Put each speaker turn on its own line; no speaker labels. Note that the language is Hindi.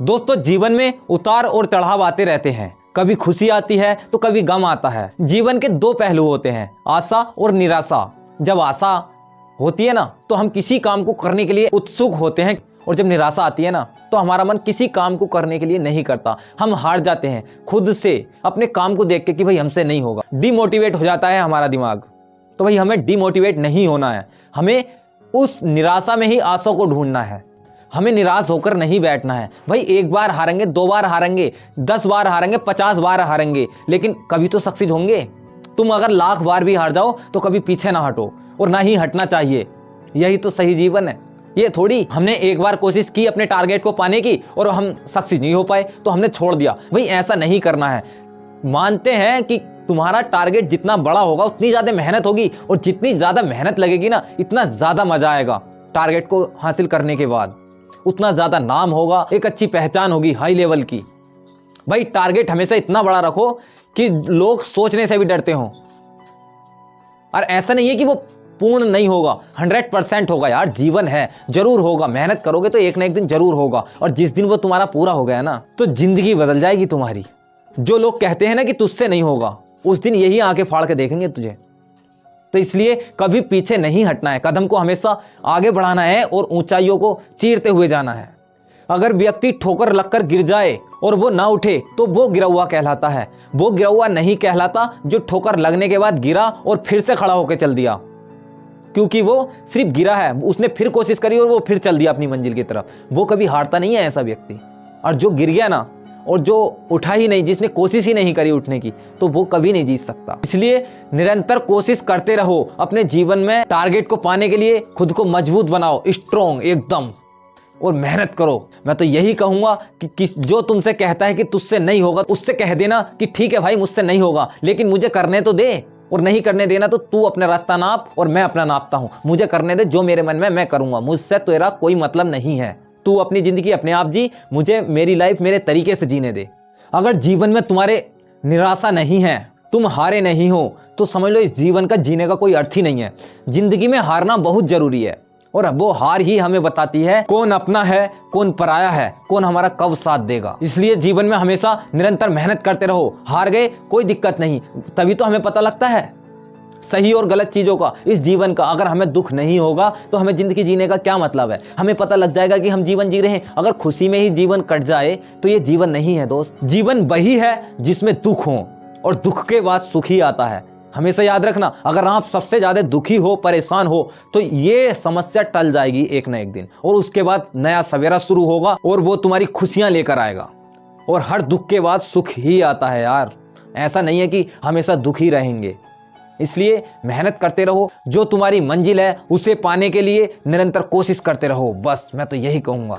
दोस्तों, जीवन में उतार और चढ़ाव आते रहते हैं। कभी खुशी आती है तो कभी गम आता है। जीवन के दो पहलू होते हैं, आशा और निराशा। जब आशा होती है ना तो हम किसी काम को करने के लिए उत्सुक होते हैं, और जब निराशा आती है ना तो हमारा मन किसी काम को करने के लिए नहीं करता। हम हार जाते हैं खुद से, अपने काम को देख के कि भाई हमसे नहीं होगा। डिमोटिवेट हो जाता है हमारा दिमाग। तो भाई हमें डिमोटिवेट नहीं होना है, हमें उस निराशा में ही आशा को ढूंढना है। हमें निराश होकर नहीं बैठना है। भाई एक बार हारेंगे, 2 बार हारेंगे, 10 बार हारेंगे, 50 बार हारेंगे, लेकिन कभी तो सक्सीड होंगे। तुम अगर 1,00,000 बार भी हार जाओ तो कभी पीछे ना हटो, और ना ही हटना चाहिए। यही तो सही जीवन है। ये थोड़ी हमने एक बार कोशिश की अपने टारगेट को पाने की और हम सक्सीड नहीं हो पाए तो हमने छोड़ दिया। भाई ऐसा नहीं करना है। मानते हैं कि तुम्हारा टारगेट जितना बड़ा होगा उतनी ज़्यादा मेहनत होगी, और जितनी ज़्यादा मेहनत लगेगी ना इतना ज़्यादा मज़ा आएगा। टारगेट को हासिल करने के बाद उतना ज़्यादा नाम होगा, एक अच्छी पहचान होगी हाई लेवल की। भाई टारगेट हमेशा इतना बड़ा रखो कि लोग सोचने से भी डरते हों। और ऐसा नहीं है कि वो पूर्ण नहीं होगा, 100% होगा यार। जीवन है, जरूर होगा। मेहनत करोगे तो एक ना एक दिन जरूर होगा, और जिस दिन वो तुम्हारा पूरा हो गया ना तो जिंदगी बदल जाएगी तुम्हारी। जो लोग कहते हैं ना कि तुझसे नहीं होगा, उस दिन यही आंखें फाड़ के देखेंगे तुझे। तो इसलिए कभी पीछे नहीं हटना है, कदम को हमेशा आगे बढ़ाना है और ऊंचाइयों को चीरते हुए जाना है। अगर व्यक्ति ठोकर लगकर गिर जाए और वो ना उठे तो वो गिरा हुआ कहलाता है। वो गिरा हुआ नहीं कहलाता जो ठोकर लगने के बाद गिरा और फिर से खड़ा होकर चल दिया, क्योंकि वो सिर्फ गिरा है, उसने फिर कोशिश करी और वो फिर चल दिया अपनी मंजिल की तरफ। वो कभी हारता नहीं है ऐसा व्यक्ति। और जो गिर गया ना और जो उठा ही नहीं, जिसने कोशिश ही नहीं करी उठने की, तो वो कभी नहीं जीत सकता। इसलिए निरंतर कोशिश करते रहो अपने जीवन में। टारगेट को पाने के लिए खुद को मजबूत बनाओ, स्ट्रॉन्ग एकदम, और मेहनत करो। मैं तो यही कहूंगा कि जो तुमसे कहता है कि तुझसे नहीं होगा, उससे कह देना कि ठीक है भाई मुझसे नहीं होगा, लेकिन मुझे करने तो दे। और नहीं करने देना तो तू अपना रास्ता नाप और मैं अपना नापता हूं। मुझे करने दे, जो मेरे मन में मैं करूंगा, मुझसे तेरा कोई मतलब नहीं है। तू अपनी जिंदगी अपने आप जी, मुझे मेरी लाइफ मेरे तरीके से जीने दे। अगर जीवन में तुम्हारे निराशा नहीं है, तुम हारे नहीं हो, तो समझ लो इस जीवन का जीने का कोई अर्थ ही नहीं है। जिंदगी में हारना बहुत जरूरी है, और वो हार ही हमें बताती है कौन अपना है, कौन पराया है, कौन हमारा कब साथ देगा। इसलिए जीवन में हमेशा निरंतर मेहनत करते रहो। हार गए कोई दिक्कत नहीं, तभी तो हमें पता लगता है सही और गलत चीज़ों का, इस जीवन का। अगर हमें दुख नहीं होगा तो हमें जिंदगी जीने का क्या मतलब है। हमें पता लग जाएगा कि हम जीवन जी रहे हैं। अगर खुशी में ही जीवन कट जाए तो ये जीवन नहीं है दोस्त। जीवन वही है जिसमें दुख हो, और दुख के बाद सुख ही आता है। हमेशा याद रखना, अगर आप सबसे ज़्यादा दुखी हो, परेशान हो, तो ये समस्या टल जाएगी एक ना एक दिन, और उसके बाद नया सवेरा शुरू होगा और वो तुम्हारी खुशियाँ लेकर आएगा। और हर दुख के बाद सुख ही आता है यार। ऐसा नहीं है कि हमेशा दुखी रहेंगे। इसलिए मेहनत करते रहो, जो तुम्हारी मंजिल है उसे पाने के लिए निरंतर कोशिश करते रहो। बस मैं तो यही कहूँगा।